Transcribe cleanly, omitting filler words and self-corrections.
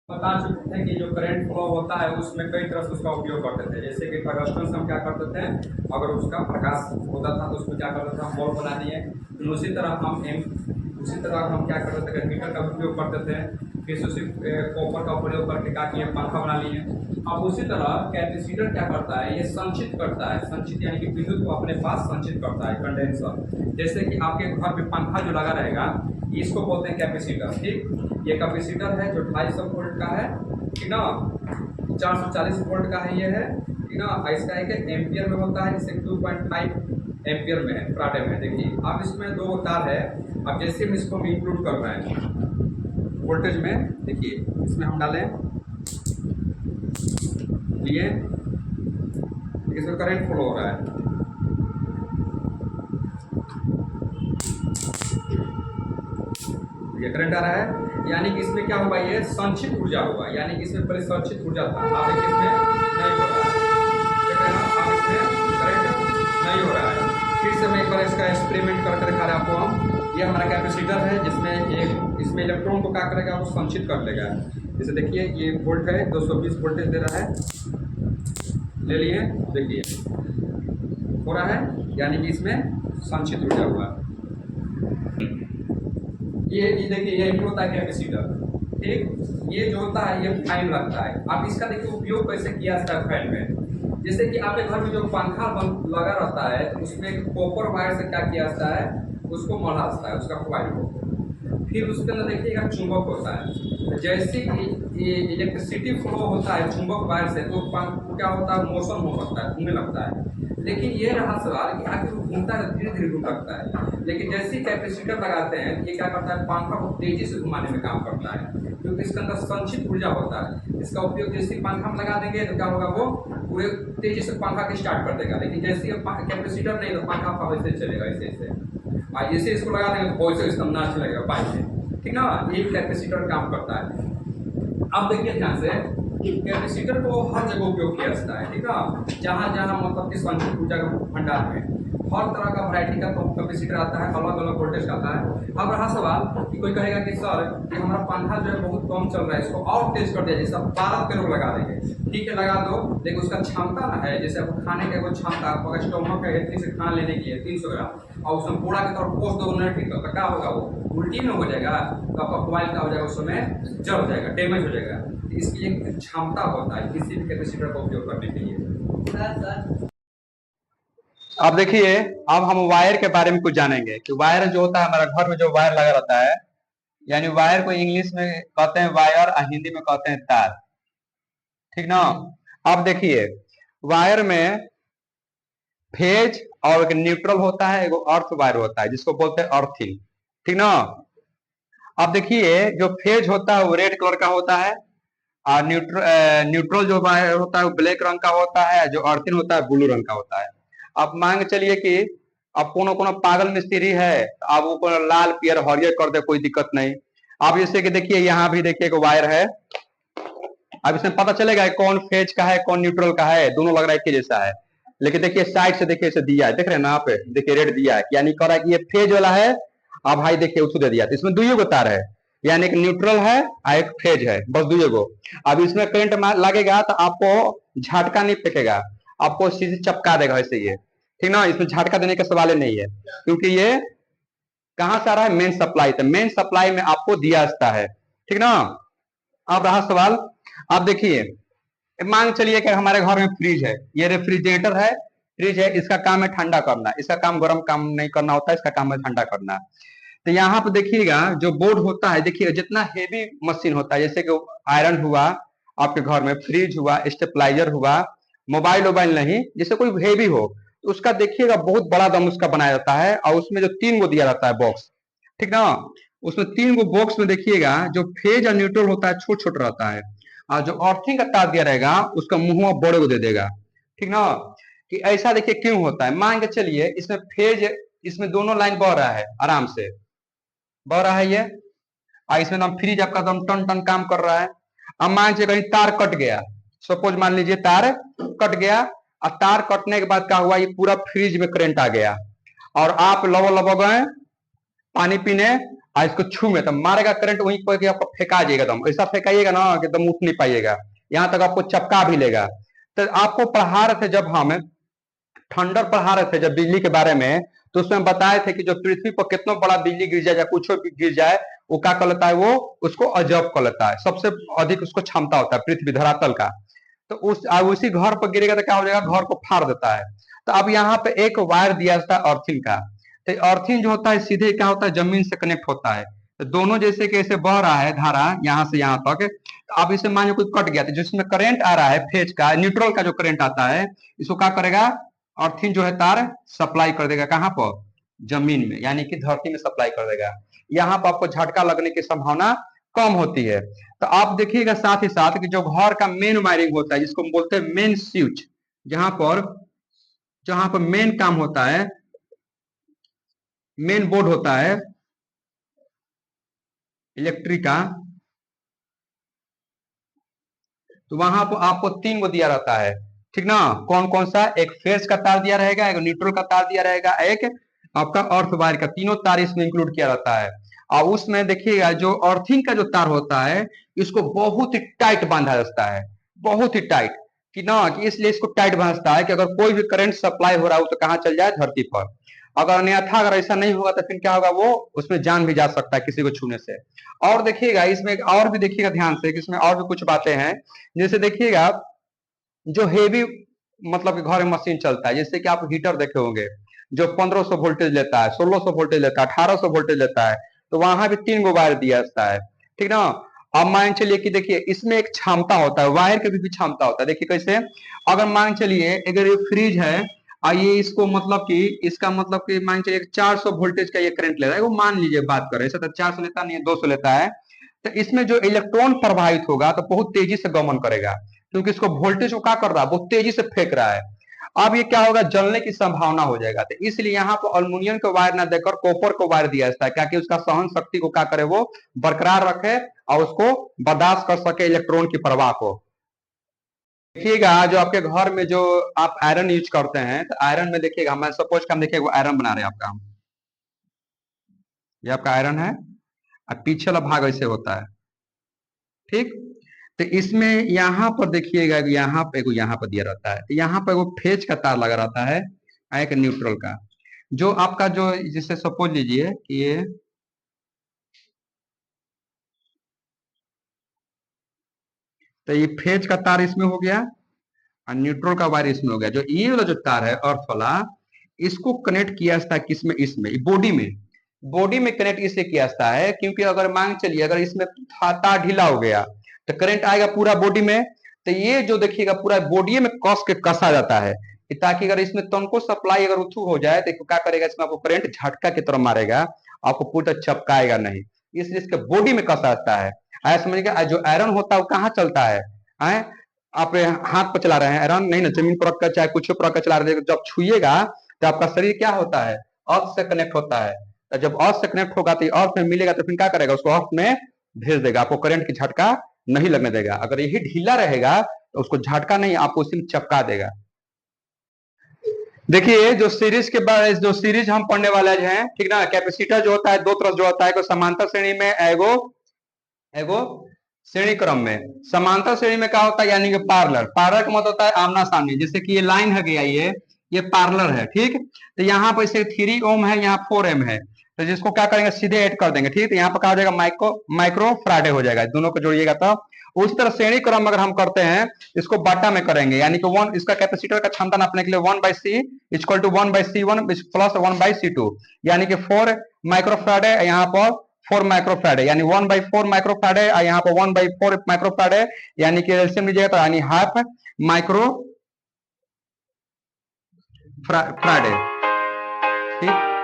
बता चुके थे कि जो करंट फ्लो होता है उसमें कई तरह से उसका उपयोग करते थे। जैसे कि टंगस्टन से हम क्या करते थे, अगर उसका प्रकाश होता था तो उसमें क्या करते थे, हम बल्ब बना दिए। फिर उसी तरह हम क्या करते थे, हीटर का उपयोग करते थे। फिर उसी कॉपर का प्रयोग करके क्या किए, पंखा बना लिए। अब उसी तरह कैपेसिटर क्या करता है, ये संचित करता है। संचित यानी कि विद्युत को अपने पास संचित करता है, कंडेंसर। जैसे कि आपके घर में पंखा जो लगा रहेगा, इसको बोलते हैं कैपेसिटर। ठीक, ये कैपेसिटर है जो 250 वोल्ट का है, ठीक ना, 440 वोल्ट का है ये है, ठीक ना। इसका एक एम्पियर में होता है, जैसे 2.5 एम्पियर में है, फ्राडे में। देखिए अब इसमें दो तार है। अब जैसे हम इसको इंक्लूड कर रहे हैं वोल्टेज में, देखिए इसमें हम डालें लिए, इसमें करंट फ्लो हो रहा है। ये करंट आ रहा है, यानी कि इसमें क्या होगा, ये संचित ऊर्जा होगा। यानी कि इसमें पहले संचित ऊर्जा था, अब देखिए इसमें नहीं हो रहा है, देख रहे हैं ना, अब इसमें करंट नहीं हो रहा है। फिर से मैं एक बार इसका एक्सपेरिमेंट करके दिखा रहा आपको हम। ये हमारा कैपेसिटर है, जिसमें एक इसमें इलेक्ट्रॉन को क्या करेगा, वो संचित कर लेगा। जैसे देखिए ये वोल्ट है, 220 वोल्टेज दे रहा है, ले लिए, देखिए हो रहा है, यानी कि इसमें संचित ऊर्जा हुआ। ये देखिए ये होता है कैपेसिटर। ठीक, ये जो होता है ये फाइन लगता है। अब इसका देखिए उपयोग कैसे किया जाता है फैन में। जैसे कि आपके घर में जो पंखा लगा रहता है तो उसमें कॉपर वायर से क्या किया जाता है, उसको मढ़ा जाता है, उसका कॉइल को। फिर उसके अंदर देखिएगा चुंबक होता है। तो जैसे ये इलेक्ट्रिसिटी फ्लो होता है चुंबक वायर से, तो क्या होता है, मोशन हो सकता है, घूमने लगता है। लेकिन ये रहा सवाल कि आखिर वो घूमता है, धीरे धीरे घूम लगता है। लेकिन जैसे ही कैपेसिटर लगाते हैं, ये क्या करता है, पंखा को तेजी से घुमाने में काम करता है, क्योंकि इसके अंदर संचित ऊर्जा होता है। इसका उपयोग जैसे ही पंखा में लगा देंगे तो क्या होगा, वो पूरे तेजी से पंखा के स्टार्ट कर देगा। लेकिन जैसे ही कैपेसिटर नहीं, तो पंखा वैसे चलेगा, ऐसे ऐसे। जैसे इसको लगा देंगे तो वैसे इसका ना चलेगा पाइप से, ठीक ना। ये कैपेसिटर काम करता है। अब देखिए ध्यान से, कैपेसिटर को हर जगह उपयोग किया जाता है, ठीक है। जहाँ जहाँ मतलब कि संचित ऊर्जा का भंडार में हर तरह का वैरायटी का कैपेसिटर आता है, अलग अलग वोल्टेज आता है। अब रहा सवाल कि कोई कहेगा कि सर ये हमारा पंखा जो है बहुत कम चल रहा है, इसको और तेज कर दिया, जैसे 12 किलो लगा देंगे। ठीक है, लगा दो, लेकिन उसका क्षमता ना है, जैसे आपको खाने का कोई क्षमता, आपका स्टोमक है इतनी से खाना लेने की है 300 ग्राम, और उसमें पूरा की तरफ पोस्ट दो मिनट, ठीक है, क्या होगा, वो उल्टी में हो जाएगा, तो आपका मोबाइल क्या हो जाएगा, उस समय जल जाएगा, डैमेज हो जाएगा। इसकी एक क्षमता होता है किसी भी कैपेसिटर का उपयोग करने के लिए। अब देखिए, अब हम वायर के बारे में कुछ जानेंगे कि वायर जो होता है, हमारा घर में जो वायर लगा रहता है, यानी वायर को इंग्लिश में कहते हैं वायर और हिंदी में कहते हैं तार, ठीक ना। अब देखिए वायर में फेज और एक न्यूट्रल होता है, एक अर्थ वायर होता है जिसको बोलते हैं अर्थिंग, ठीक ना। अब देखिए जो फेज होता है वो रेड कलर का होता है, और न्यूट्रल जो होता है वो ब्लैक रंग का होता है, जो अर्थिन होता है ब्लू रंग का होता है। अब मान के चलिए कि अब कोनो कोनो पागल मिस्त्री है, अब वो लाल पियर हरियर कर दे, कोई दिक्कत नहीं। अब जैसे कि देखिए यहाँ भी देखिए एक वायर है, अब इसमें पता चलेगा कौन फेज का है कौन न्यूट्रल का है, दोनों लग रहा है एक जैसा है। लेकिन देखिए साइड से देखिए इसे दिया है, देख रहे हैं ना आप, देखिए रेड दिया है, यानी कह रहा है कि ये फेज वाला है। अब भाई देखिए उसको दे दिया, तो इसमें दुइयो को तार है, यानी एक न्यूट्रल है और एक फेज है, बस दुइयो को। अब इसमें करंट लगेगा तो आपको झटका नहीं फेंकेगा, आपको सीधे चपका देगा ऐसे, ये ठीक ना। इसमें झटका देने का सवाल ही नहीं है, क्योंकि ये कहां से आ रहा है, मेन सप्लाई से, मेन सप्लाई में आपको दिया जाता है, ठीक ना। अब रहा सवाल, अब देखिए मान चलिए कि हमारे घर में फ्रिज है, ये रेफ्रिजरेटर है, फ्रिज है, इसका काम है ठंडा करना, इसका काम गर्म काम नहीं करना होता है, इसका काम है ठंडा करना। तो यहाँ पे देखिएगा जो बोर्ड होता है, देखिएगा जितना हेवी मशीन होता है, जैसे कि आयरन हुआ आपके घर में, फ्रिज हुआ, स्टेपलाइजर हुआ, मोबाइल वोबाइल नहीं, जैसे कोई हेवी हो, तो उसका देखिएगा बहुत बड़ा दम उसका बनाया जाता है, और उसमें जो 3 गो दिया रहता है बॉक्स, ठीक ना। उसमें 3 गो बॉक्स में देखिएगा जो फेज और न्यूट्रल होता है छोट छोट रहता है, और जो अर्थिंग का तार दिया रहेगा उसका मुंह बड़े को दे देगा, ठीक ना। कि ऐसा देखिए क्यों होता है, मान के चलिए इसमें फेज, इसमें दोनों लाइन बह रहा है, आराम से बह रहा है ये, और इसमें दम फ्रिज आपका दम टन टन काम कर रहा है। अब मान लीजिए कहीं तार कट गया, सपोज मान लीजिए तार कट गया, और तार कटने के बाद क्या हुआ, ये पूरा फ्रिज में करंट आ गया, और आप लबो लबो गए पानी पीने, और इसको छू में तो मारेगा करंट, वहीं पर कि आपको फेंका जाएगा, एकदम ऐसा फेंकाइएगा ना कि एकदम उठ नहीं पाइएगा, यहाँ तक आपको चपका भी लेगा। तो आपको पढ़ा रहे थे जब हम थंडर पढ़ा रहे थे जब बिजली के बारे में, तो उसमें बताए थे कि जो पृथ्वी पर कितना बड़ा बिजली गिर जाए या कुछ भी गिर जाए, वो क्या कर लेता है, वो उसको अजब कर लेता है, सबसे अधिक उसको क्षमता होता है पृथ्वी धरातल का। तो उसी घर पर गिरेगा तो क्या हो जाएगा, घर को फाड़ देता है। तो अब यहाँ पे एक वायर दिया था अर्थिंग का, तो अर्थिंग जो होता है सीधे क्या होता है, जमीन से कनेक्ट होता है। तो दोनों जैसे कि ऐसे बह रहा है धारा यहाँ से यहाँ तक, तो अब इसे मान लो कोई कट गया, तो जिसमें करंट आ रहा है फेज का, न्यूट्रल का जो करंट आता है, इसको क्या करेगा, अर्थिंग जो है तार सप्लाई कर देगा कहाँ पर, जमीन में, यानी कि धरती में सप्लाई कर देगा। यहाँ पर आपको झटका लगने की संभावना कम होती है। तो आप देखिएगा साथ ही साथ कि जो घर का मेन वायरिंग होता है, जिसको हम बोलते हैं मेन स्विच, जहां पर जहां पर मेन काम होता है, मेन बोर्ड होता है इलेक्ट्रिक का, तो वहां पर आपको 3 गो दिया रहता है, ठीक ना। कौन कौन सा, एक फेज का तार दिया रहेगा, एक न्यूट्रल का तार दिया रहेगा, एक आपका अर्थ वायर का, तीनों तार इसमें इंक्लूड किया रहता है। और उसमें देखिएगा जो अर्थिंग का जो तार होता है, इसको बहुत ही टाइट बांधा जाता है, बहुत ही टाइट, कि ना कि इसलिए इसको टाइट बांधता है कि अगर कोई भी करंट सप्लाई हो रहा हो तो कहाँ चल जाए, धरती पर। अगर अन्यथा अगर ऐसा नहीं होगा तो फिर क्या होगा, वो उसमें जान भी जा सकता है किसी को छूने से। और देखिएगा इसमें और भी देखिएगा ध्यान से कि इसमें और भी कुछ बातें हैं। जैसे देखिएगा जो हेवी मतलब कि घर में मशीन चलता है, जैसे कि आप हीटर देखे होंगे जो 1500 वोल्टेज लेता है, 1600 वोल्टेज लेता है, 1800 वोल्टेज लेता है, तो वहां भी 3 गो वायर दिया जाता है, ठीक ना। अब मान चलिए कि देखिए इसमें एक क्षमता होता है, वायर के भी क्षमता होता है, देखिए कैसे, अगर मान चलिए अगर ये फ्रिज है, आइए इसको मतलब कि इसका मतलब कि मान चलिए 400 वोल्टेज का ये करंट ले रहा है, वो मान लीजिए बात करें, ऐसा तो 400 लेता नहीं है, 200 लेता है, तो इसमें जो इलेक्ट्रॉन प्रवाहित होगा तो बहुत तेजी से गमन करेगा, क्योंकि इसको वोल्टेज को क्या कर रहा है, बहुत तेजी से फेंक रहा है। अब ये क्या होगा, जलने की संभावना हो जाएगा, तो इसलिए यहाँ पर अल्युमिनियम का वायर ना देकर कॉपर को वायर दिया जाता है, क्या कि उसका सहन शक्ति को क्या करे, वो बरकरार रखे और उसको बर्दाश्त कर सके इलेक्ट्रॉन की प्रवाह को। देखिएगा जो आपके घर में जो आप आयरन यूज करते हैं, तो आयरन में देखिएगा, मैं सपोज हम देखिए वो आयरन बना रहे हैं आपका, ये आपका आयरन है, और पीछे वाला भाग ऐसे होता है, ठीक। तो इसमें यहाँ पर देखिएगा, यहाँ पर दिया रहता है, तो यहाँ पर वो फेज का तार लगा रहता है, एक न्यूट्रल का, जो आपका जो जैसे सपोज लीजिए कि ये तो ये फेज का तार इसमें हो गया और न्यूट्रल का वायर इसमें हो गया। जो ये वाला जो तार है अर्थ वाला, इसको कनेक्ट किया जाता है किसमें, इसमें बॉडी में, बॉडी में कनेक्ट इससे किया जाता है, क्योंकि अगर मान चलिए अगर इसमें तार ढीला हो गया तो करंट आएगा पूरा बॉडी में, तो ये जो देखिएगा पूरा बॉडी में कस के कसा जाता है, ताकि अगर इसमें तनको सप्लाई अगर उठू हो जाए तो क्या करेगा, इसमें आपको करंट झटका की तरह मारेगा, आपको पूरा चपकाएगा नहीं, इसलिए इसके बॉडी में कसा जाता है। ऐसा समझिएगा जो आयरन होता है वो कहाँ चलता है, आए? आप हाथ पर चला रहे हैं आयरन, नहीं ना, जमीन पर रखकर चाहे कुछ पर रखकर चला रहे हैं, जब छुइएगा तो आपका शरीर क्या होता है, अर्थ से कनेक्ट होता है, तो जब अर्थ से कनेक्ट होगा तो अर्थ में मिलेगा, तो फिर क्या करेगा, उसको अर्थ में भेज देगा, आपको करंट की झटका नहीं लगने देगा। अगर यही ढीला रहेगा तो उसको झटका नहीं, आपको उसी में चपका देगा। देखिए जो सीरीज के बाद जो सीरीज हम पढ़ने वाले हैं, ठीक ना, कैपेसिटर जो होता है दो तरफ जो होता है, समांतर श्रेणी में, एगो एगो श्रेणी क्रम में। समांतर श्रेणी में क्या होता है, यानी कि पार्लर, पार्लर का मतलब होता है आमना सामने, जैसे कि ये लाइन है गया, ये पार्लर है, ठीक। तो यहाँ पर इसे 3 ओम है, यहाँ 4 एम है, तो जिसको क्या करेंगे सीधे ऐड कर देंगे, ठीक। तो यहाँ पर क्या हो जाएगा, माइक्रो फ्राडे हो जाएगा, दोनों को जोड़िएगा तो। उस तरह श्रेणी क्रम अगर हम करते हैं, इसको बाटा में करेंगे, यानी कि वन, इसका कैपेसिटर का क्षमता नापने के लिए 1/C equal to 1/C1 plus 1/C2, यानी कि 4 माइक्रोफ्राडे, यहाँ पर 4 माइक्रोफैड है, यानी 1/4 माइक्रोफैड है, यहाँ पर 1/4 माइक्रोफैड है, यानी कि एलसीएम लीजिएगा तो यानी हाफ माइक्रो फ्राड है, ठीक।